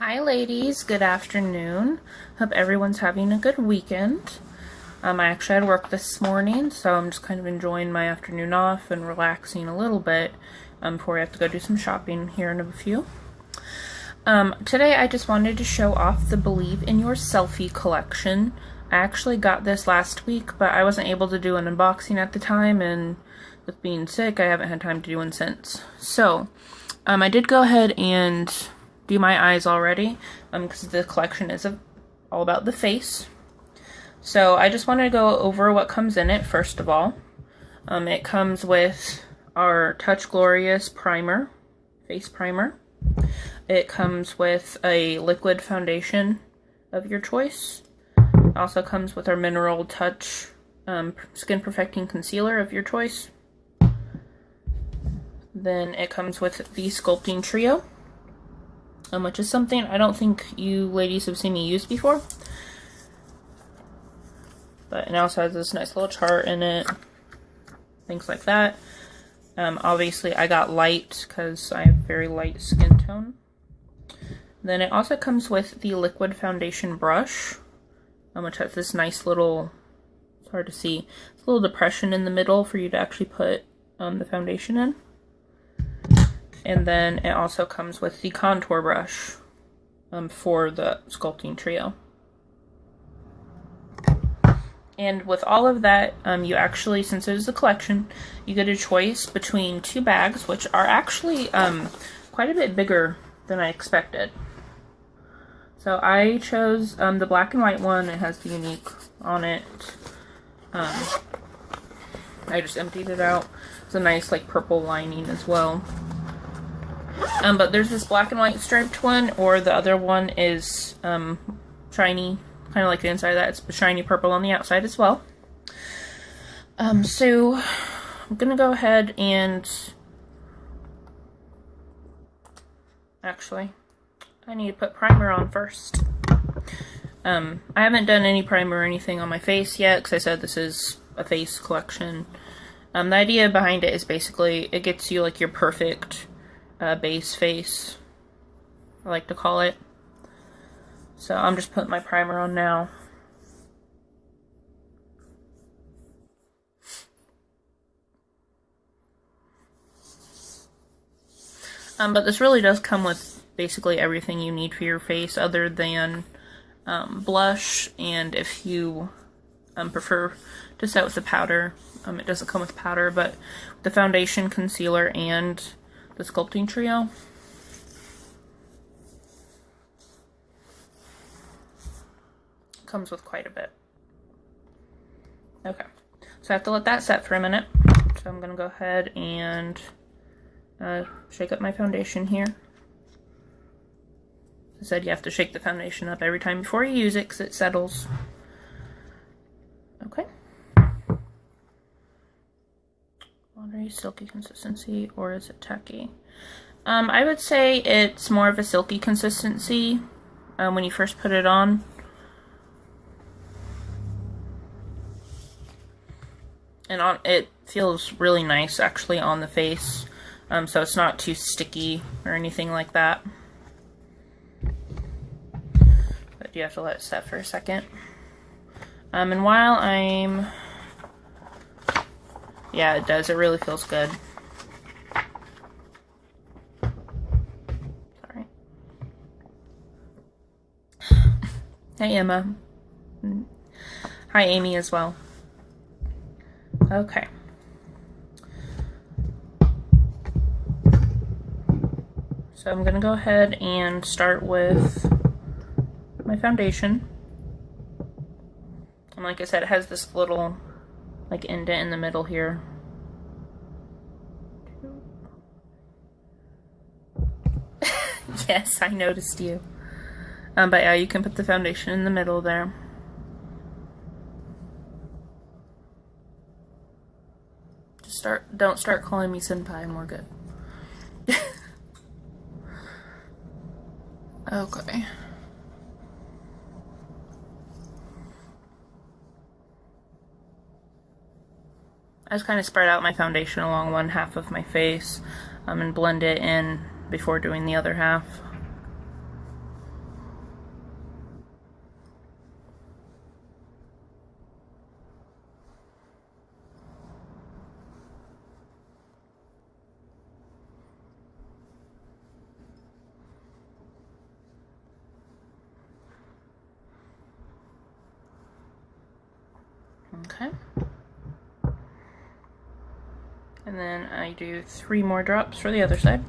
Hi ladies, good afternoon. Hope everyone's having a good weekend. I actually had work this morning, so I'm just kind of enjoying my afternoon off and relaxing a little bit before I have to go do some shopping here in a few. Today I just wanted to show off the Believe In Your Selfie collection. I actually got this last week, but I wasn't able to do an unboxing at the time, and with being sick, I haven't had time to do one since. So, I did go ahead and do my eyes already, because the collection is all about the face. So I just wanted to go over what comes in it first of all. It comes with our Touch Glorious primer, face primer. It comes with a liquid foundation of your choice. It also comes with our Mineral Touch Skin Perfecting Concealer of your choice. Then it comes with the Sculpting Trio, which is something I don't think you ladies have seen me use before. But it also has this nice little chart in it, things like that. Obviously I got light because I have very light skin tone. Then it also comes with the liquid foundation brush, which has this nice little, it's hard to see, it's a little depression in the middle for you to actually put the foundation in. And then it also comes with the contour brush for the Sculpting Trio. And with all of that, you actually, since it is a collection, you get a choice between two bags, which are actually quite a bit bigger than I expected. So I chose the black and white one. It has the unique on it. I just emptied it out. It's a nice like purple lining as well. But there's this black and white striped one, or the other one is shiny, kind of like the inside of that. It's shiny purple on the outside as well. So I'm gonna go ahead and actually, I need to put primer on first. I haven't done any primer or anything on my face yet, because I said this is a face collection. The idea behind it is basically it gets you like your perfect base face, I like to call it. So I'm just putting my primer on now. But this really does come with basically everything you need for your face other than blush, and if you prefer to set with the powder, it doesn't come with powder, but the foundation, concealer, and the Sculpting Trio. Comes with quite a bit. Okay, so I have to let that set for a minute. So I'm gonna go ahead and shake up my foundation here. I said you have to shake the foundation up every time before you use it because it settles. Okay. Watery, silky consistency, or is it tacky? I would say it's more of a silky consistency when you first put it on. And it feels really nice actually on the face, so it's not too sticky or anything like that. But you have to let it set for a second. And while I'm... Yeah, it does. It really feels good. Sorry. Hey, Emma. Hi, Amy, as well. Okay. So I'm going to go ahead and start with my foundation. And like I said, it has this little like indent in the middle here. Yes, I noticed you. But yeah, you can put the foundation in the middle there. Just don't start calling me senpai and we're good. Okay. I just kind of spread out my foundation along one half of my face and blend it in before doing the other half. Okay. And then I do 3 more drops for the other side.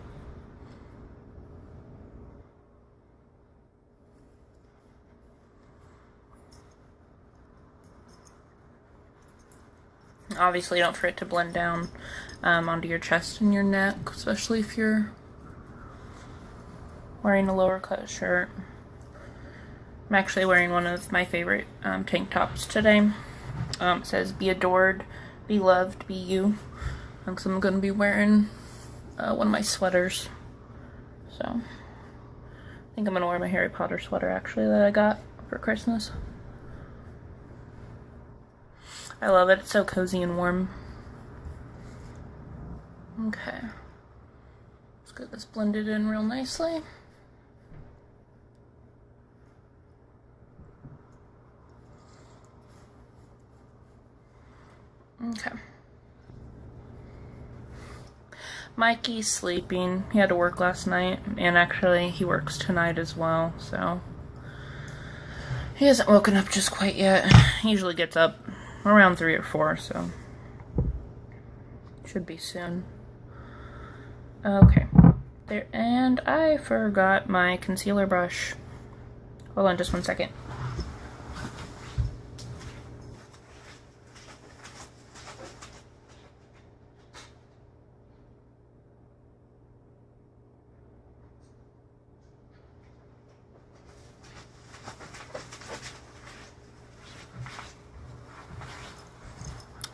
Obviously, don't forget to blend down onto your chest and your neck, especially if you're wearing a lower cut shirt. I'm actually wearing one of my favorite tank tops today. It says, "Be adored, be loved, be you." Because I'm going to be wearing one of my sweaters. So, I think I'm going to wear my Harry Potter sweater, actually, that I got for Christmas. I love it. It's so cozy and warm. Okay. Let's get this blended in real nicely. Okay. Mikey's sleeping. He had to work last night, and actually he works tonight as well, so he hasn't woken up just quite yet. He usually gets up around 3 or 4, so should be soon. Okay. There, and I forgot my concealer brush. Hold on just 1 second.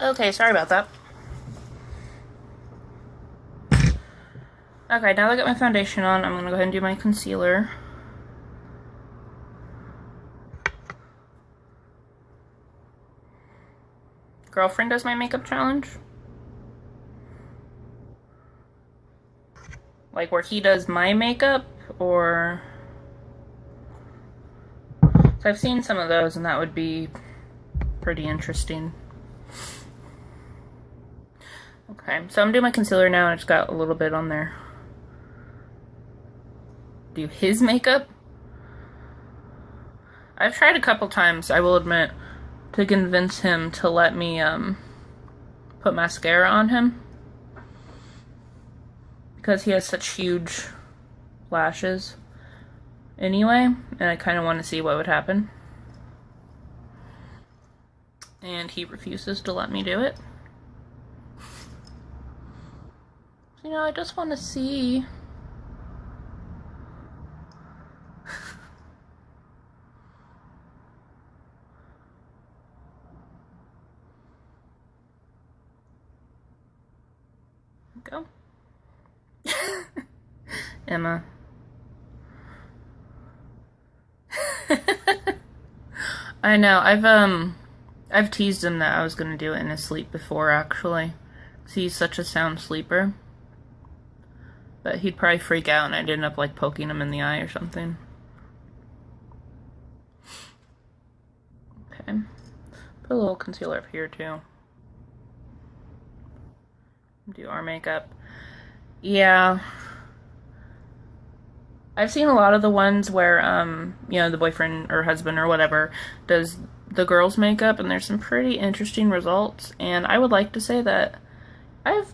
Okay, sorry about that. Okay, now that I got my foundation on, I'm going to go ahead and do my concealer. Girlfriend does my makeup challenge. Like where he does my makeup, or... So I've seen some of those, and that would be pretty interesting. Okay, so I'm doing my concealer now, and I just got a little bit on there. Do his makeup? I've tried a couple times, I will admit, to convince him to let me put mascara on him. Because he has such huge lashes anyway, and I kind of want to see what would happen. And he refuses to let me do it. You know, I just want to see. Go. Emma. I know, I've teased him that I was gonna do it in his sleep before, actually. 'Cause he's such a sound sleeper. But he'd probably freak out, and I'd end up, like, poking him in the eye or something. Okay. Put a little concealer up here, too. Do our makeup. Yeah. I've seen a lot of the ones where, you know, the boyfriend or husband or whatever does the girl's makeup, and there's some pretty interesting results. And I would like to say that I have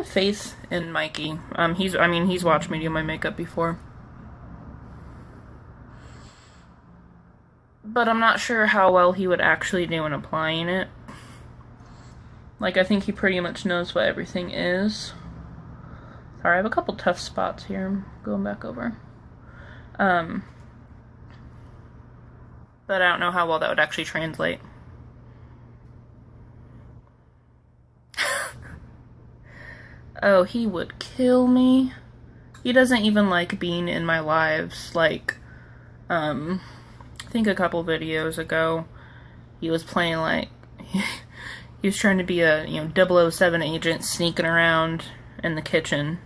faith in Mikey. He's watched me do my makeup before. But I'm not sure how well he would actually do in applying it. Like, I think he pretty much knows what everything is. Sorry, I have a couple tough spots here. I'm going back over. But I don't know how well that would actually translate. Oh, he would kill me. He doesn't even like being in my lives. Like, I think a couple videos ago, he was playing, like, he was trying to be a, you know, 007 agent sneaking around in the kitchen,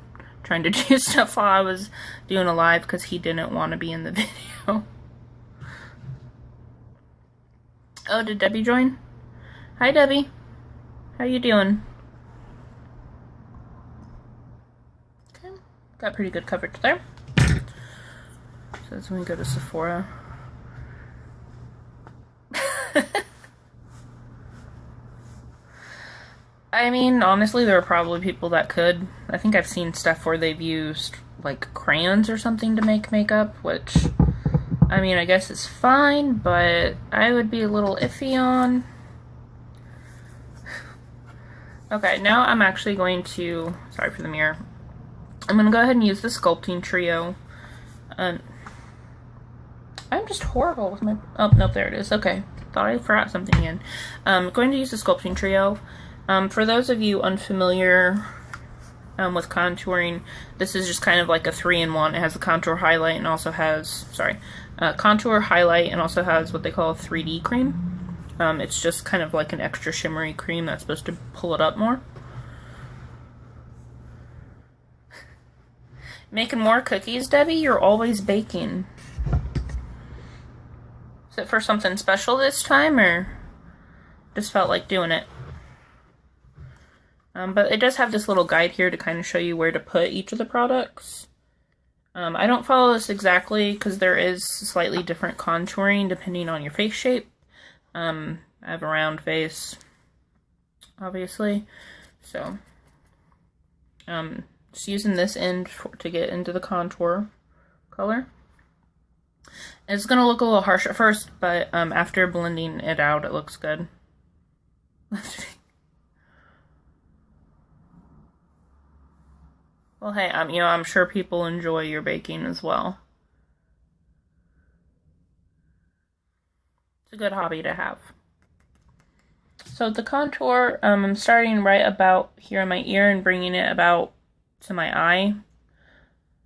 trying to do stuff while I was doing a live because he didn't want to be in the video. Oh, did Debbie join? Hi, Debbie. How you doing? Okay, got pretty good coverage there. So that's when we go to Sephora. I mean, honestly, there are probably people that could. I think I've seen stuff where they've used, like, crayons or something to make makeup, which, I mean, I guess is fine, but I would be a little iffy on. Okay, now I'm actually going to, sorry for the mirror, I'm going to go ahead and use the sculpting trio. I'm just horrible with my, oh, nope, there it is. Okay, thought I forgot something again. I'm going to use the sculpting trio. For those of you unfamiliar with contouring, this is just kind of like a 3-in-1. It has a contour highlight and also has, contour highlight and also has what they call a 3D cream. It's just kind of like an extra shimmery cream that's supposed to pull it up more. Making more cookies, Debbie? You're always baking. Is it for something special this time, or just felt like doing it? But it does have this little guide here to kind of show you where to put each of the products. I don't follow this exactly because there is slightly different contouring depending on your face shape. I have a round face, obviously, so just using this end to get into the contour color. It's going to look a little harsh at first, but after blending it out, it looks good. Well, hey, you know, I'm sure people enjoy your baking as well. It's a good hobby to have. So the contour, I'm starting right about here in my ear and bringing it about to my eye.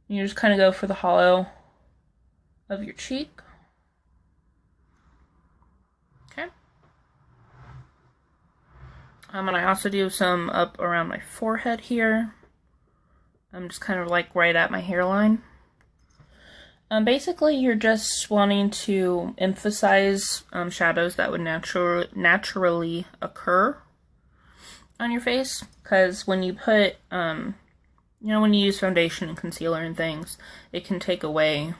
You just kind of go for the hollow of your cheek. Okay. And I also do some up around my forehead here. I'm just kind of like right at my hairline. Basically, you're just wanting to emphasize shadows that would naturally occur on your face. Because when you put, you know, when you use foundation and concealer and things, it can take away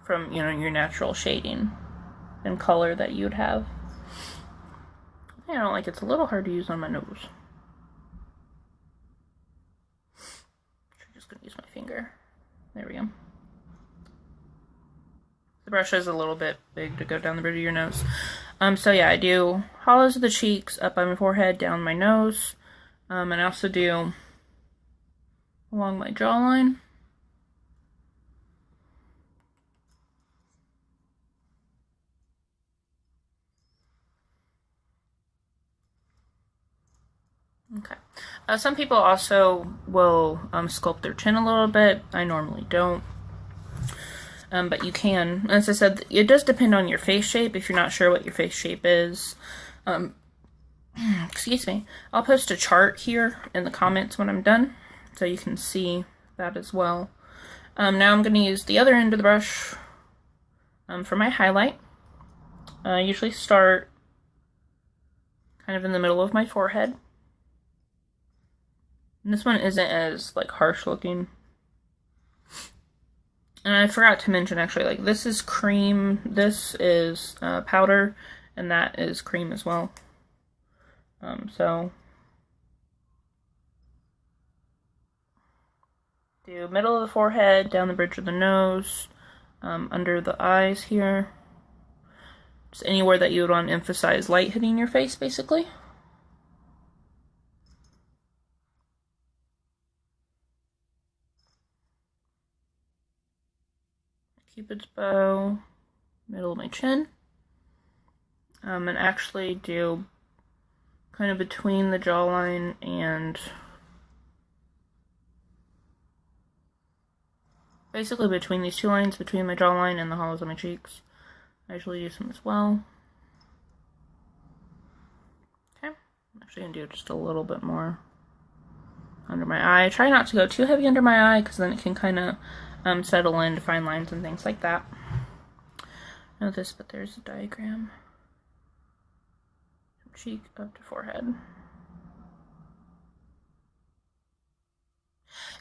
from, you know, your natural shading and color that you'd have. I don't like it's a little hard to use on my nose. I'm just gonna use my finger. There we go. The brush is a little bit big to go down the bridge of your nose. So yeah, I do hollows of the cheeks, up by my forehead, down my nose, and I also do along my jawline. Okay. Some people also will sculpt their chin a little bit. I normally don't. But you can. As I said, it does depend on your face shape if you're not sure what your face shape is. Excuse me. I'll post a chart here in the comments when I'm done, so you can see that as well. Now I'm going to use the other end of the brush for my highlight. I usually start kind of in the middle of my forehead. And this one isn't as, like, harsh looking. And I forgot to mention, actually, like, this is cream, this is powder, and that is cream as well. So, do middle of the forehead, down the bridge of the nose, under the eyes here. Just anywhere that you would want to emphasize light hitting your face, basically. Cupid's bow, middle of my chin, and actually do kind of between the jawline and basically between these two lines, between my jawline and the hollows of my cheeks. I usually do some as well. Okay, I'm actually going to do just a little bit more under my eye. Try not to go too heavy under my eye because then it can kind of settle into fine lines and things like that. I know this, but there's a diagram. From cheek up to forehead.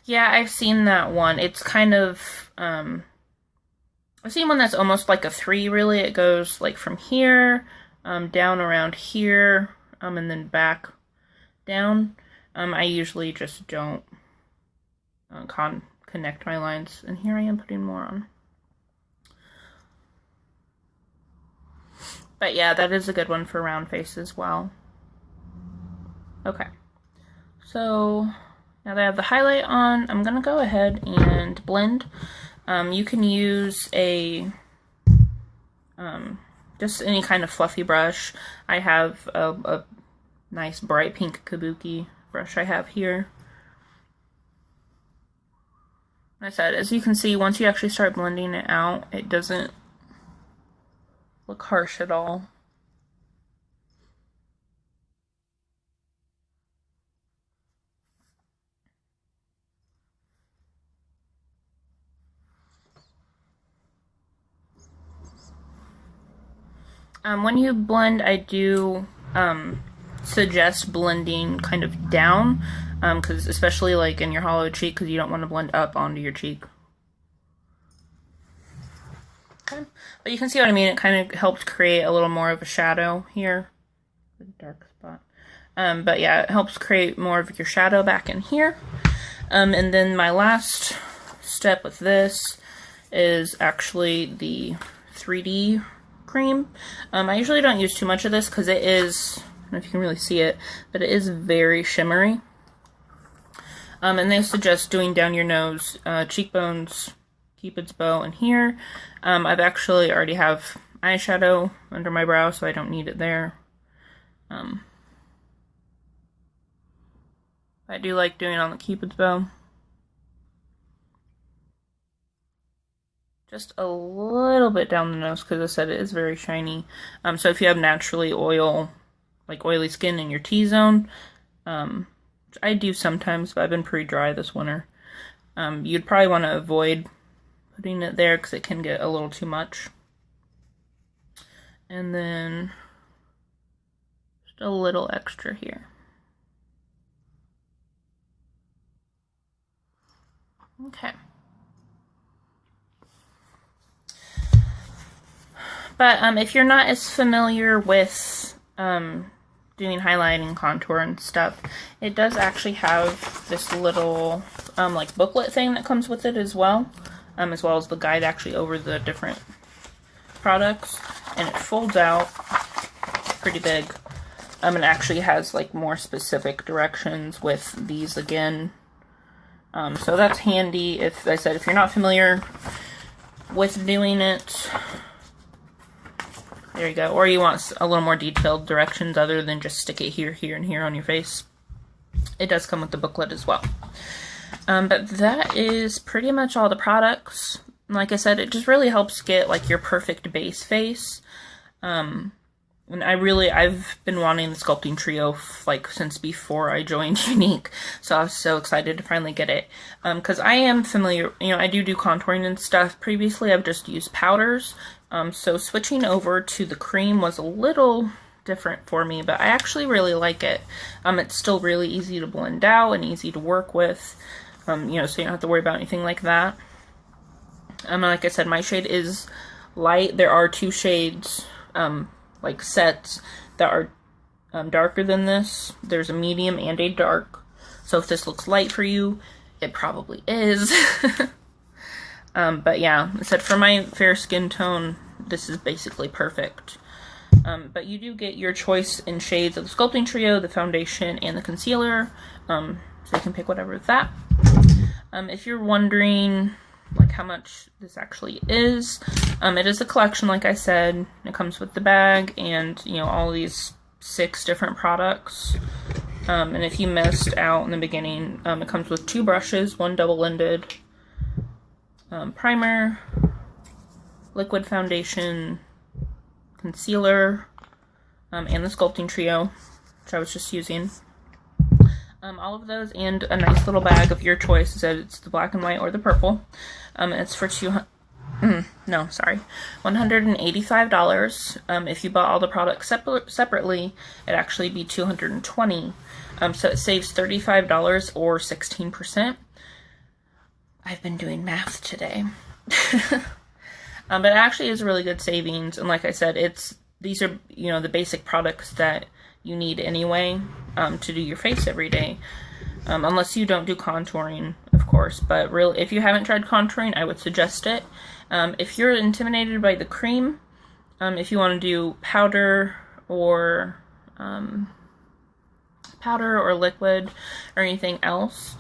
Yeah, I've seen that one. It's kind of, I've seen one that's almost like a 3, really. It goes like from here down around here, and then back down. I usually just don't connect my lines, and here I am putting more on. But yeah, that is a good one for round face as well. Okay, so now that I have the highlight on, I'm gonna go ahead and blend. You can use a just any kind of fluffy brush. I have a nice bright pink kabuki brush I have here. Like I said, as you can see, once you actually start blending it out, it doesn't look harsh at all. When you blend, I do suggest blending kind of down, because especially like in your hollow cheek, because you don't want to blend up onto your cheek. Okay. But you can see what I mean. It kind of helps create a little more of a shadow here. The dark spot. But yeah, it helps create more of your shadow back in here. And then my last step with this is actually the 3D cream. I usually don't use too much of this because it is, I don't know if you can really see it, but it is very shimmery. And they suggest doing down your nose, cheekbones, Cupid's bow, and here. I've actually already have eyeshadow under my brow, so I don't need it there. I do like doing it on the Cupid's bow. Just a little bit down the nose, because I said it is very shiny. So if you have naturally oily skin in your T-zone, which I do sometimes, but I've been pretty dry this winter, you'd probably want to avoid putting it there because it can get a little too much. And then just a little extra here. Okay. But if you're not as familiar with doing highlighting, contour, and stuff, it does actually have this little like booklet thing that comes with it as well as the guide actually over the different products, and it folds out pretty big. It actually has like more specific directions with these again. So that's handy if you're not familiar with doing it. There you go. Or you want a little more detailed directions other than just stick it here, here, and here on your face. It does come with the booklet as well. But that is pretty much all the products. Like I said, it just really helps get like your perfect base face. And I've been wanting the sculpting trio like since before I joined Unique, so I was so excited to finally get it. Because I am familiar, I do contouring and stuff. Previously, I've just used powders. So switching over to the cream was a little different for me, but I actually really like it. It's still really easy to blend out and easy to work with. So you don't have to worry about anything like that. Like I said, my shade is light. There are two shades, like sets that are darker than this. There's a medium and a dark. So if this looks light for you, it probably is. But yeah, I said for my fair skin tone, this is basically perfect. But you do get your choice in shades of the sculpting trio, the foundation, and the concealer. So you can pick whatever with that. If you're wondering like how much this actually is, it is a collection, like I said. It comes with the bag and all these 6 different products. And if you missed out in the beginning, it comes with 2 brushes, 1 double-ended primer, liquid foundation, concealer, and the sculpting trio, which I was just using. All of those, and a nice little bag of your choice. So it's the black and white or the purple. It's for $185. If you bought all the products separately, it'd actually be $220. So it saves $35 or 16%. I've been doing math today. But it actually is really good savings, and like I said, it's these are, you know, the basic products that you need anyway to do your face every day. Unless you don't do contouring, of course. But really, if you haven't tried contouring, I would suggest it. If you're intimidated by the cream, if you want to do powder or liquid or anything else,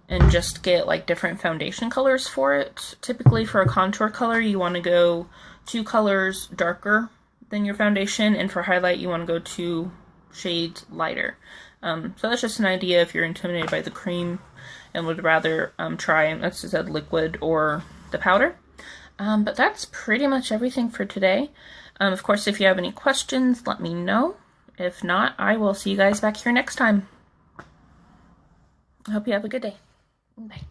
and just get like different foundation colors for it. Typically for a contour color, you want to go 2 colors darker than your foundation, and for highlight, you want to go 2 shades lighter. So that's just an idea if you're intimidated by the cream and would rather try, as I said, liquid or the powder. But that's pretty much everything for today. Of course, if you have any questions, let me know. If not, I will see you guys back here next time. I hope you have a good day. Bye.